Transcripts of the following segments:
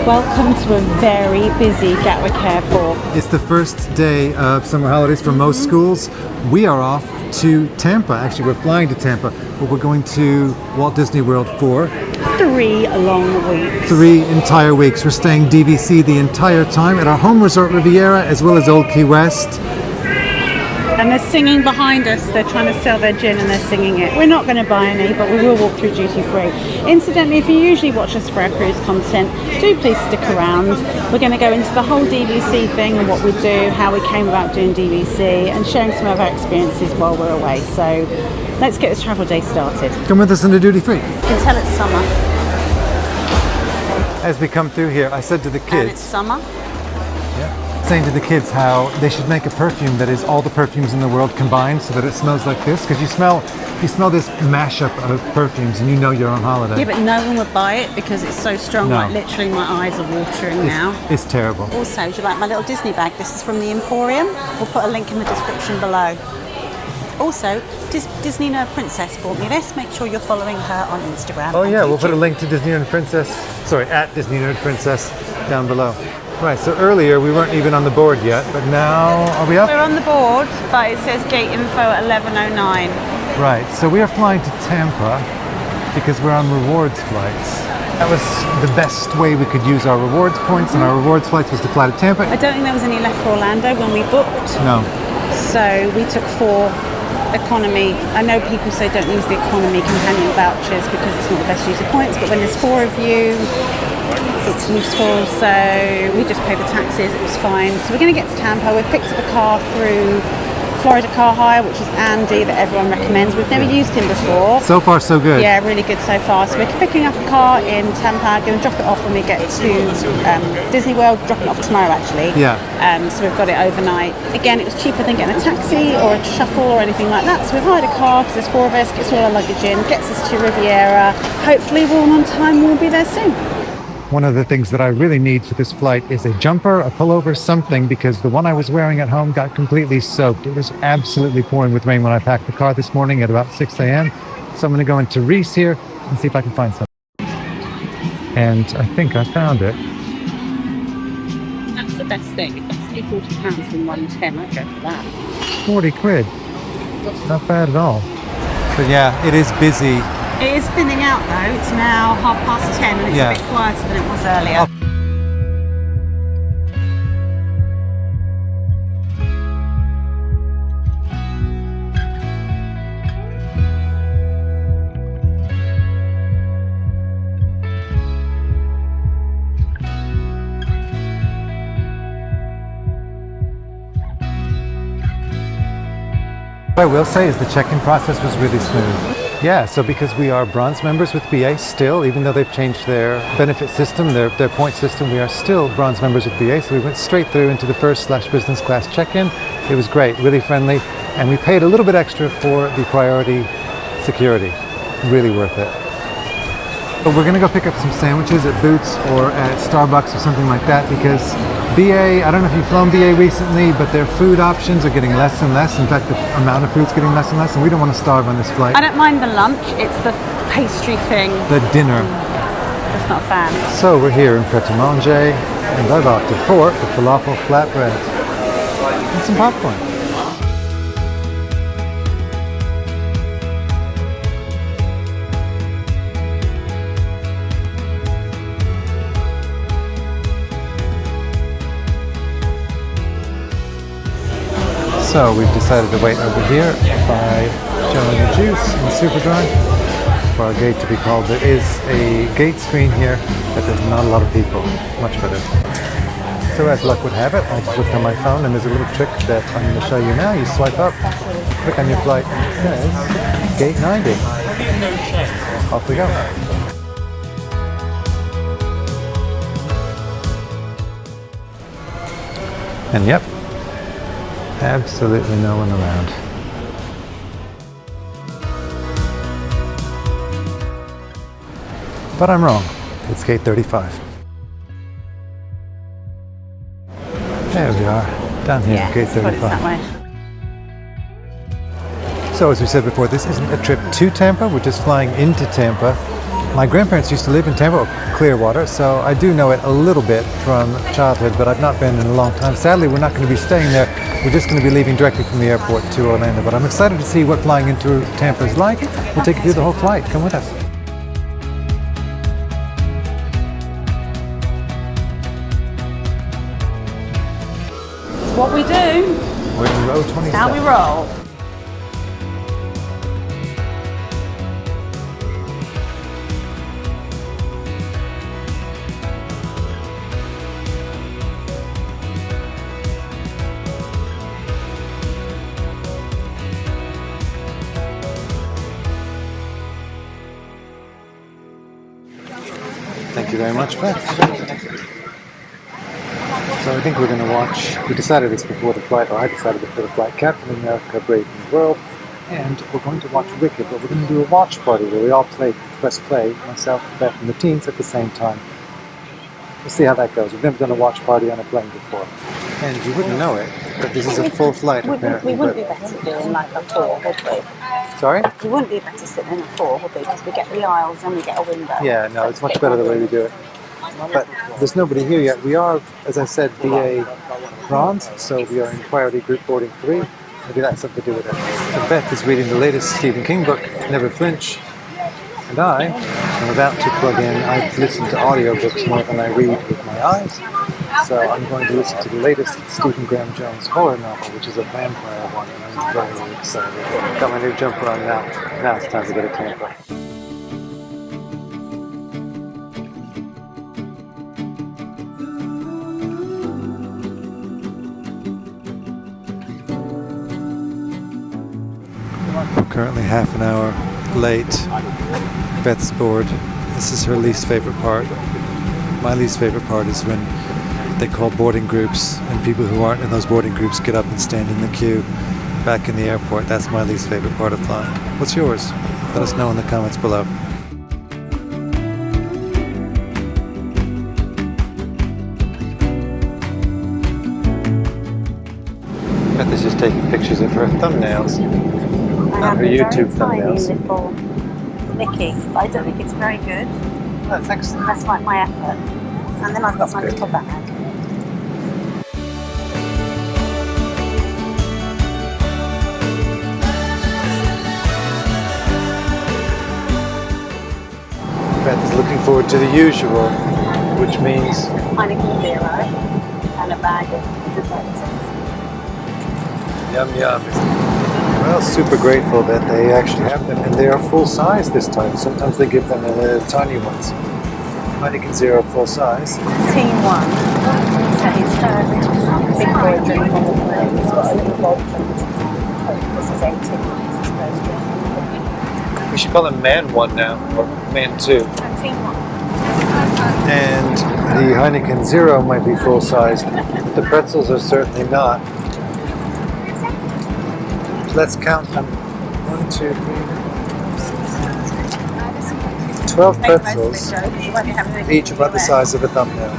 Welcome to a very busy Gatwick Airport. It's the first day of summer holidays for most schools. We are off to Tampa. Actually, we're flying to Tampa, but we're going to Walt Disney World for 3 long weeks. 3 entire weeks. We're staying DVC the entire time at our home resort Riviera as well as Old Key West. And they're singing behind us. They're trying to sell their gin and they're singing it. We're not going to buy any, but we will walk through duty free. Incidentally, if you usually watch us for our cruise content, do please stick around. We're going to go into the whole DVC thing and what we do, how we came about doing DVC, and sharing some of our experiences while we're away. So let's get this travel day started. Come with us into duty free. You can tell it's summer. As we come through here, I said to the kids, And it's summer. saying to the kids how they should make a perfume that is all the perfumes in the world combined so that it smells like this, because you smell this mashup of perfumes and you know you're on holiday. Yeah, but no one would buy it because it's so strong. No. Like literally my eyes are watering now. It's terrible. Also, do you like my little Disney bag? This is from the Themporium. We'll put a link in the description below. Also, Disney Nerd Princess bought me this. Make sure you're following her on Instagram. Oh yeah, we'll YouTube. put a link to Disney Nerd Princess, at Disney Nerd Princess down below. Right, so earlier we weren't even on the board yet, but now, are we up? We're on the board, but it says gate info at 11:09. Right, so we are flying to Tampa because we're on rewards flights. That was the best way we could use our rewards points, and our rewards flights was to fly to Tampa. I don't think there was any left for Orlando when we booked. No. So we took 4 economy. I know people say don't use the economy companion vouchers because it's not the best use of points, but when there's 4 of you, it's useful. So we just paid the taxes, it was fine. So we're going to get to Tampa. We've picked up a car through Florida Car Hire, which is Andy, that everyone recommends. We've never used him before. So far so good. Yeah, really good so far. So we're picking up a car in Tampa, going to drop it off when we get to Disney World, dropping it off tomorrow actually. Yeah. So we've got it overnight. Again, it was cheaper than getting a taxi or a shuttle or anything like that. So we've hired a car because there's 4 of us, gets all our luggage in, gets us to Riviera. Hopefully we're all on time, we'll be there soon. One of the things that I really need for this flight is a jumper, a pullover, something, because the one I was wearing at home got completely soaked. It was absolutely pouring with rain when I packed the car this morning at about 6 a.m. So I'm going to go into Reese here and see if I can find something. And I think I found it. That's the best thing. If that's £40 from 110, I'd go for that. 40 quid. Not bad at all. But yeah, it is busy. It is thinning out though. It's now 10:30 and it's a bit quieter than it was earlier. What I will say is the check-in process was really smooth. Yeah, so because we are bronze members with BA still, even though they've changed their benefit system, their point system, we are still bronze members with BA. So we went straight through into the first/business class check-in. It was great, really friendly, and we paid a little bit extra for the priority security. Really worth it. But we're gonna go pick up some sandwiches at Boots or at Starbucks or something like that because BA, I don't know if you've flown BA recently, but their food options are getting less and less. In fact, the amount of food's getting less and less, and we don't want to starve on this flight. I don't mind the lunch, it's the pastry thing. The dinner. Just not a fan. So we're here in Pret a Manger, and I've opted for the falafel flatbread and some popcorn. So we've decided to wait over here by Joe and the Juice and Superdry for our gate to be called. There is a gate screen here, but there's not a lot of people. Much better. So as luck would have it, I just looked on my phone and there's a little trick that I'm going to show you now. You swipe up, click on your flight, and it says gate 90. Off we go. And yep, absolutely no one around. But I'm wrong. It's gate 35. There we are, down here, gate 35. That way. So as we said before, this isn't a trip to Tampa, we're just flying into Tampa. My grandparents used to live in Tampa, Clearwater, so I do know it a little bit from childhood, but I've not been in a long time. Sadly, we're not going to be staying there. We're just going to be leaving directly from the airport to Orlando, but I'm excited to see what flying into Tampa is like. We'll take you through the whole flight. Come with us. It's what we do. We're in row 27. How we roll. Thank you very much, Beth. So I think we're going to watch, we decided this before the flight, or I decided before the flight, Captain America, Brave New World, and we're going to watch Wicked, but we're going to do a watch party where we all press play, myself, Beth, and the teens at the same time. We'll see how that goes. We've never done a watch party on a plane before. And you wouldn't know it, but this is a full flight apparently. We wouldn't be better doing like a 4, would we? Sorry? We wouldn't be better sitting in a 4, would we? Because we get the aisles and we get a window. Yeah, no, it's much better the way we do it. But there's nobody here yet. We are, as I said, BA Bronze, so we are in Priority Group Boarding 3. Maybe that's something to do with it. So Beth is reading the latest Stephen King book, Never Flinch. And I am about to plug in. I listen to audiobooks more than I read with my eyes. So I'm going to listen to the latest Stephen Graham Jones horror novel, which is a vampire one, and I'm very excited. Got my new jumper on now. Now it's time to go to Tampa. We're currently half an hour late. Beth's bored. This is her least favorite part. My least favorite part is when they call boarding groups and people who aren't in those boarding groups get up and stand in the queue back in the airport. That's my least favorite part of flying. What's yours? Let us know in the comments below. Beth is just taking pictures of her thumbnails. On her YouTube thumbnails. Little Mickey, but I don't think it's very good. That's excellent. That's like my effort. And then I've got my good. little bag. Beth is looking forward to the usual, which means Heineken Zero and a bag of pretzels. yum yum. Well, super grateful that they actually have them, and they are full size this time. Sometimes they give them tiny ones. Heineken Zero full size. Team 1. So his first big boy drink on the plane. He's got a little Walt drink. This is 18. This is supposed to. We should call them Man 1 now, or Man 2. Team 1. And the Heineken Zero might be full size. The pretzels are certainly not. Let's count them. 1, 2, 3, 12 pretzels, each about the size of a thumbnail.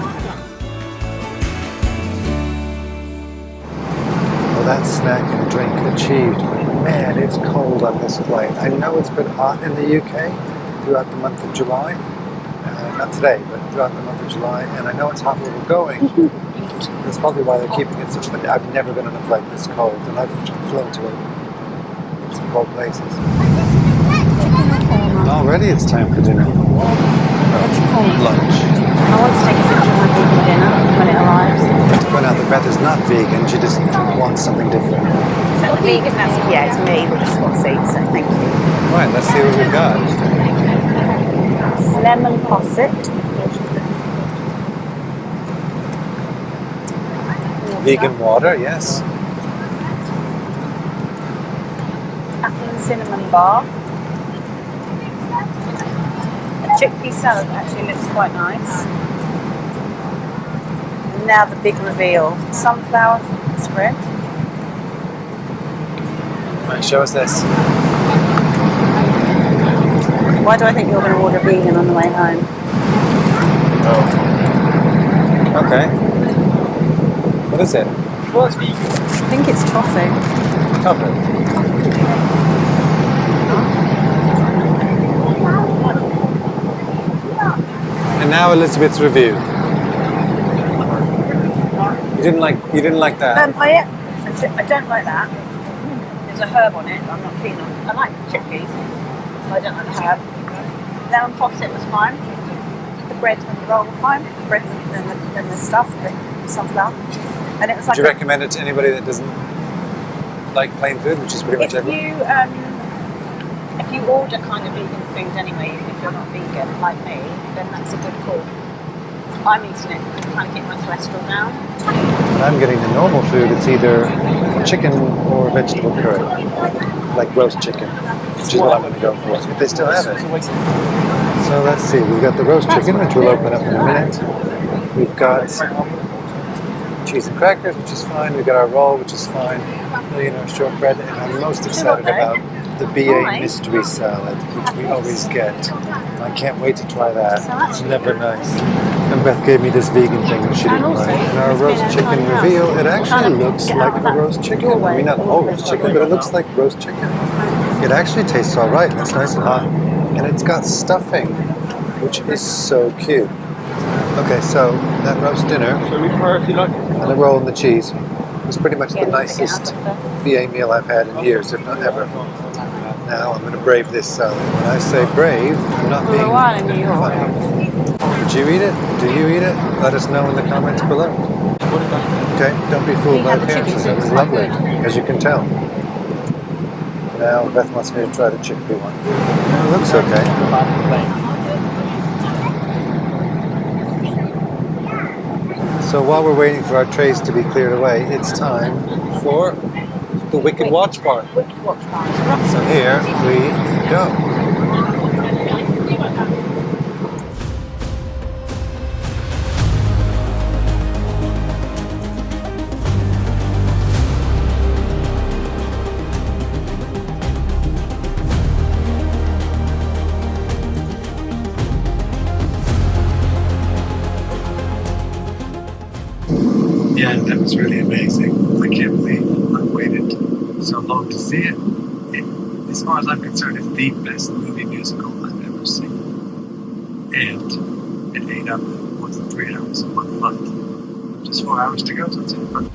Well, that's snack and drink achieved, but man, it's cold on this flight. I know it's been hot in the UK throughout the month of July. Not today, but throughout the month of July, and I know it's hot where we're going. That's probably why they're keeping it so, but I've never been on a flight this cold, and I've flown to some cold places. Already it's time for dinner. Lunch. I want to take a picture of my vegan dinner when it arrives. To point out that Beth is not vegan, she just wants something different. So vegan, it's me, we'll just swap seats, so thank you. Alright, let's see what we've got. Lemon posset. Vegan water, yes. Apple and cinnamon bar. A chickpea salad actually looks quite nice. And now the big reveal. Sunflower spread. Right, show us this. Why do I think you're going to order vegan on the way home? Oh. Okay. What is it? What's vegan? I think it's toffee. Toffee. now Elizabeth's review. You didn't like that. I don't like that. There's a herb on it that I'm not keen on. I like chickpeas, so I don't like the herb. Lamb posset was fine. The bread and the roll were fine. The bread and the stuff, the sunflower. And it was like Would you recommend it to anybody that doesn't like plain food, which is pretty much everyone? If you order kind of vegan food anyway, even if you're not vegan like me, then that's a good call. I'm eating it to kind of get my cholesterol down. When I'm getting the normal food, it's either chicken or vegetable curry, like roast chicken, which is what I'm going to go for, if they still have it. So let's see, we've got the roast chicken, which we'll open up in a minute. We've got cheese and crackers, which is fine. We've got our roll, which is fine. Millionaire shortbread, and I'm most excited about the BA mystery salad, which we always get. I can't wait to try that. It's never nice. And Beth gave me this vegan thing that she didn't like. And our roast chicken reveal, it actually looks like a roast chicken. I mean, not all roast chicken, but it looks like roast chicken. It actually tastes all right. It's nice and hot. And it's got stuffing, which is so cute. Okay, so that roast dinner and the roll and the cheese was pretty much the nicest BA meal I've had in years, if not ever. Now I'm going to brave this salad. When I say brave, I'm not being funny. Did you eat it? Do you eat it? Let us know in the comments below. Okay, don't be fooled by appearances. It was lovely, as you can tell. Now Beth wants me to try the chickpea one. It looks okay. So while we're waiting for our trays to be cleared away, it's time for the Wicked Watch Bar. So here we go. Yeah, that was really amazing. I can't believe I've waited so long to see it. As far as I'm concerned, it's the best movie musical I've ever seen. And it ate up more than 3 hours of one flight. Just 4 hours to go, so it's perfect.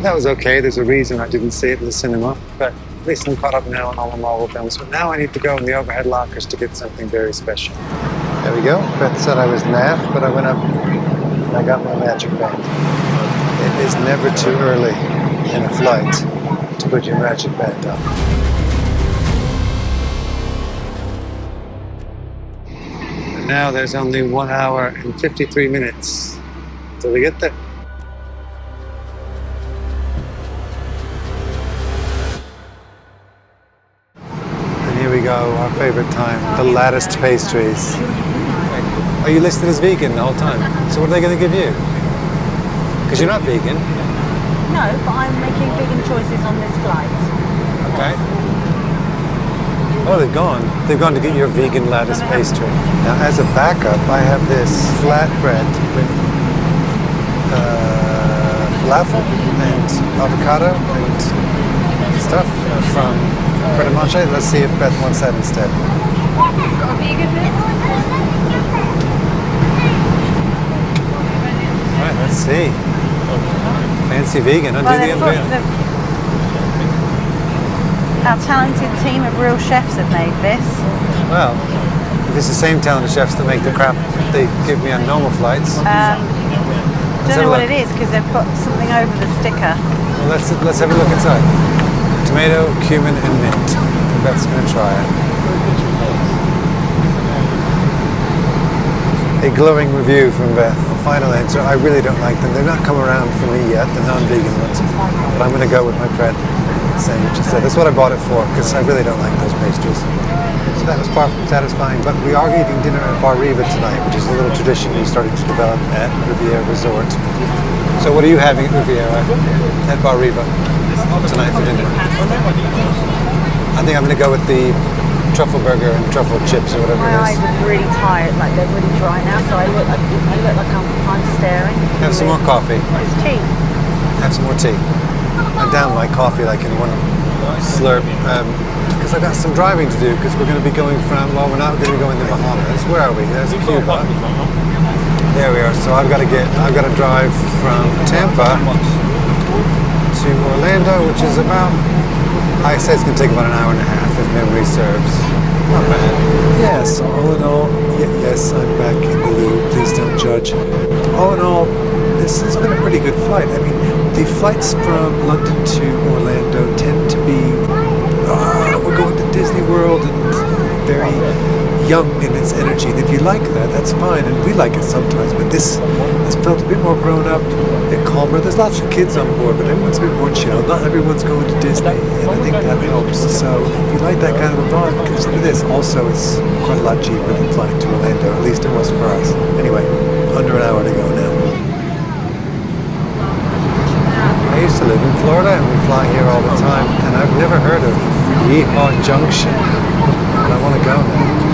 That was okay. There's a reason I didn't see it in the cinema, but at least I'm caught up now on all the Marvel films. But now I need to go in the overhead lockers to get something very special. There we go. Beth said I was naff, but I went up and I got my magic band. It is never too early in a flight to put your magic band on. And now there's only 1 hour and 53 minutes till we get there. Here we go, our favorite time, the latticed pastries. Are you listed as vegan the whole time? So what are they going to give you? Because you're not vegan. No, but I'm making vegan choices on this flight. Okay. Oh, they've gone. They've gone to get your vegan lattice pastry. Now, as a backup, I have this flatbread with falafel and avocado and stuff from Pret a Manger. Let's see if Beth wants that instead. Got a vegan bit? Alright, let's see. Fancy vegan, undo the unveil. Our talented team of real chefs have made this. Well, if it's the same talented chefs that make the crap they give me on normal flights. Don't know what it is because they've put something over the sticker. Well, let's have a look inside. Tomato, cumin, and mint. Beth's going to try it. A glowing review from Beth. Final answer, I really don't like them. They've not come around for me yet, the non-vegan ones. But I'm going to go with my bread sandwich instead. That's what I bought it for, because I really don't like those pastries. So that was far from satisfying, but we are eating dinner at Bar Riva tonight, which is a little tradition we started to develop at Riviera Resort. So what are you having at Riviera, at Bar Riva, tonight for dinner? I think I'm going to go with the truffle burger and truffle chips or whatever My it eyes is. are really tired, like they're really dry now, so I look like I'm staring. Have some more coffee. It's tea. Have some more tea. I down my coffee like in one slurp because I've got some driving to do because we're going to be going from, well, we're not going to be going to the Bahamas. Where are we? There's Cuba. There we are. So I've got to drive from Tampa to Orlando, which is about, I say it's going to take about an hour and a half if memory serves. Not bad. Yes, all in all, yes, I'm back in the loo. Please don't judge. All in all, this has been a pretty good flight. I mean, the flights from London to Orlando tend to be, we're going to Disney World and very young in its energy. And if you like that, that's fine. And we like it sometimes. But this felt a bit more grown up, a bit calmer. There's lots of kids on board, but everyone's a bit more chill. Not everyone's going to Disney. And I think that helps. So if you like that kind of a vibe, consider this. Also, it's quite a lot cheaper than flying to Orlando. At least it was for us. Anyway, under an hour to go now. I used to live in Florida and we fly here all the time, and I've never heard of Yeehaw Junction, but I want to go now.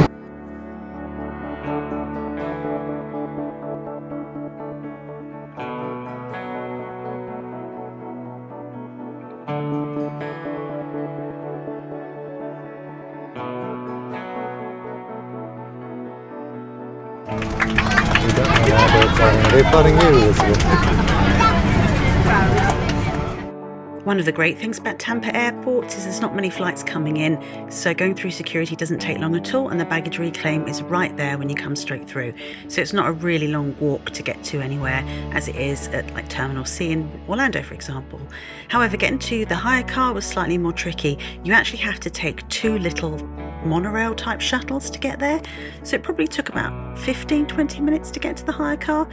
You don't know why they're applauding. Are they applauding you, Elizabeth? One of the great things about Tampa Airport is there's not many flights coming in, so going through security doesn't take long at all, and the baggage reclaim is right there when you come straight through. So it's not a really long walk to get to anywhere as it is at like Terminal C in Orlando, for example. However, getting to the hire car was slightly more tricky. You actually have to take two little monorail type shuttles to get there, so it probably took about 15-20 minutes to get to the hire car.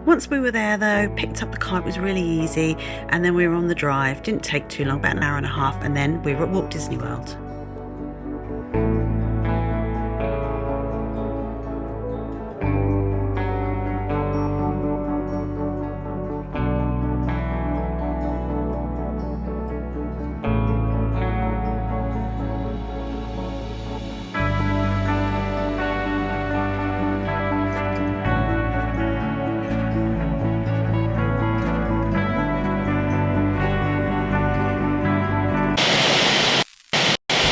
Once we were there though, picked up the car, it was really easy, and then we were on the drive. Didn't take too long, about an hour and a half, and then we were at Walt Disney World.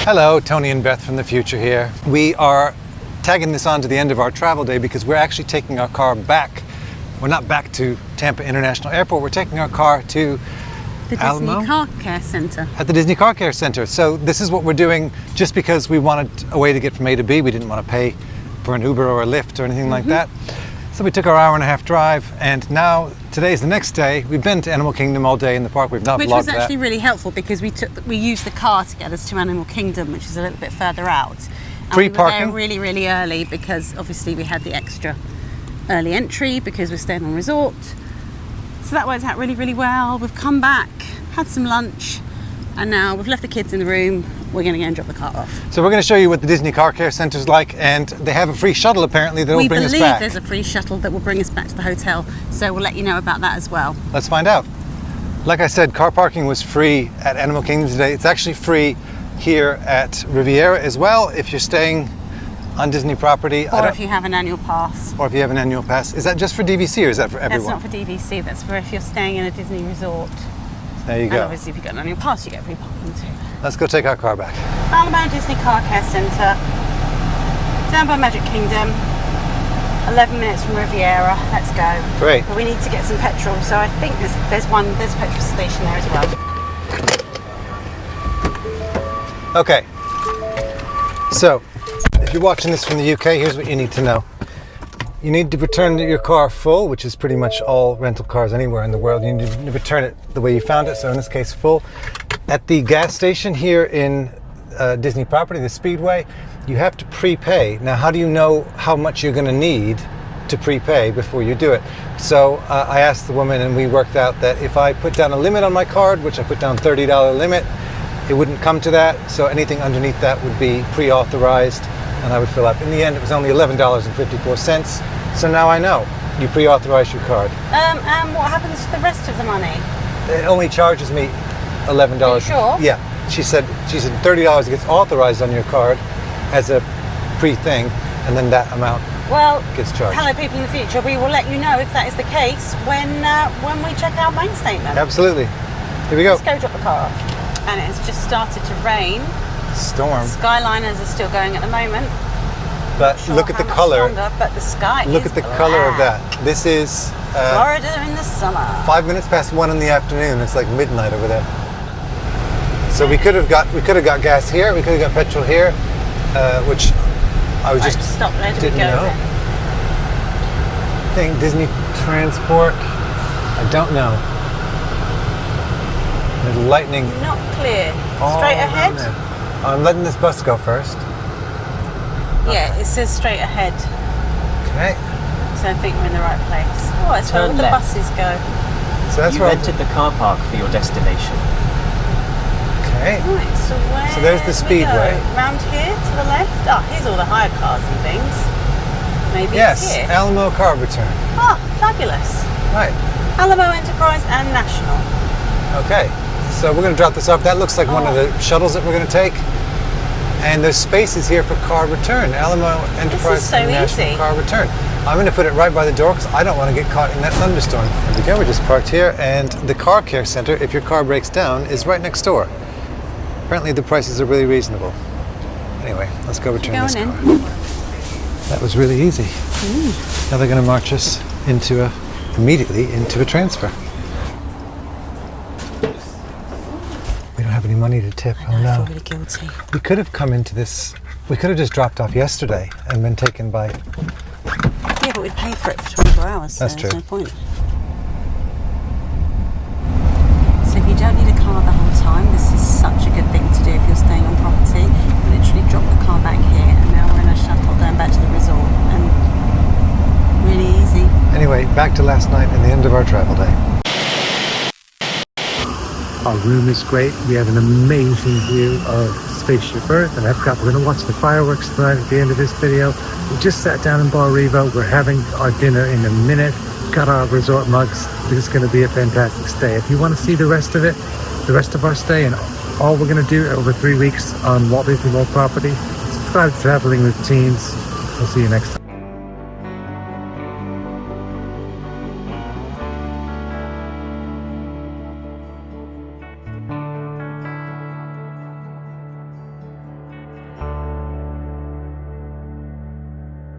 Hello, Tony and Beth from the future here. We are tagging this on to the end of our travel day because we're actually taking our car back. We're not back to Tampa International Airport, we're taking our car to The Alamo? Disney Car Care Centre. At the Disney Car Care Center. So this is what we're doing just because we wanted a way to get from A to B. We didn't want to pay for an Uber or a Lyft or anything like that. So we took our hour and a half drive, and now today's the next day. We've been to Animal Kingdom all day in the park. We've not Which vlogged was that. actually really helpful because we used the car to get us to Animal Kingdom, which is a little bit further out. And Free we were parking? there really, really early because obviously we had the extra early entry because we're staying on resort. So that worked out really, really well. We've come back, had some lunch, and now we've left the kids in the room. We're going to go and drop the car off. So we're going to show you what the Disney Car Care Center is like, and they have a free shuttle apparently that will bring us We back. believe there's a free shuttle that will bring us back to the hotel, so we'll let you know about that as well. Let's find out. Like I said, car parking was free at Animal Kingdom today. It's actually free here at Riviera as well if you're staying on Disney property. Or if you have an annual pass. Or if you have an annual pass. Is that just for DVC or is that for everyone? That's not for DVC, that's for if you're staying in a Disney resort. There you And go. obviously if you've got an annual pass, you get free parking too. Let's go take our car back. Alamo Disney Car Care Centre, down by Magic Kingdom, 11 minutes from Riviera. Let's go. Great. But we need to get some petrol, so I think there's a petrol station there as well. Okay. So, if you're watching this from the UK, here's what you need to know. You need to return your car full, which is pretty much all rental cars anywhere in the world. You need to return it the way you found it, so in this case full. At the gas station here in Disney property, the Speedway, you have to prepay. Now, how do you know how much you're going to need to prepay before you do it? So I asked the woman and we worked out that if I put down a limit on my card, which I put down $30 limit, it wouldn't come to that. So anything underneath that would be pre-authorized and I would fill up. In the end, it was only $11.54. So now I know. You pre-authorize your card. And what happens to the rest of the money? It only charges me $11. Are you sure? Yeah. She said $30 gets authorized on your card, as a pre-thing, and then that amount Well, gets charged. hello people in the future, we will let you know if that is the case when we check our bank statement. Absolutely. Here we go. Let's go drop the car off. And it's just started to rain. Storm. Skyliners are still going at the moment. But Sure look at the how much color. longer, but the sky Look is at the black. color of that. This is Florida in the summer. 5 minutes past 1 in the afternoon. It's like midnight over there. So we could have got gas here. We could have got petrol here, which I was Right, just stop. Where do we didn't go know. then? I think Disney Transport. I don't know. There's lightning. Not clear. all Straight around ahead? there. I'm letting this bus go first. Yeah, it says straight ahead. Okay. So I think we're in the right place. Oh, it's where all Turn the left. buses go. So that's You where. entered the car park for your destination. Okay. Right, so where So there's the do we speedway. go? Round here to the left? Oh, here's all the hire cars and things. Maybe Yes, it's here. Alamo car return. Oh, fabulous. Right. Alamo Enterprise and National. Okay. So we're going to drop this off. That looks like one of the shuttles that we're going to take. And there's spaces here for car return. Alamo Enterprise so and National easy. car return. I'm going to put it right by the door because I don't want to get caught in that thunderstorm. There we go. We're just parked here, and the car care center, if your car breaks down, is right next door. Apparently the prices are really reasonable. Anyway, let's go return this Going car. in. That was really easy. Now they're going to march us immediately into a transfer. We don't have any money to tip. Oh I no. feel really guilty. We could have come into this. We could have just dropped off yesterday and been taken by. Yeah, but we paid for it for 24 hours, so That's there's true. no point. So if you don't need a car the whole time, this is such a good thing to do if you're staying on property. You literally drop the car back here, and now we're in a shuttle going back to the resort, and really easy. Anyway, back to last night and the end of our travel day. Our room is great. We have an amazing view of Spaceship Earth and Epcot. We're going to watch the fireworks tonight at the end of this video. We just sat down in Bar Riva. We're having our dinner in a minute. Got our resort mugs. This is going to be a fantastic stay. If you want to see the rest of it, the rest of our stay and all we're going to do over 3 weeks on Walt Disney World property, subscribe to Traveling with Teens. We'll see you next time.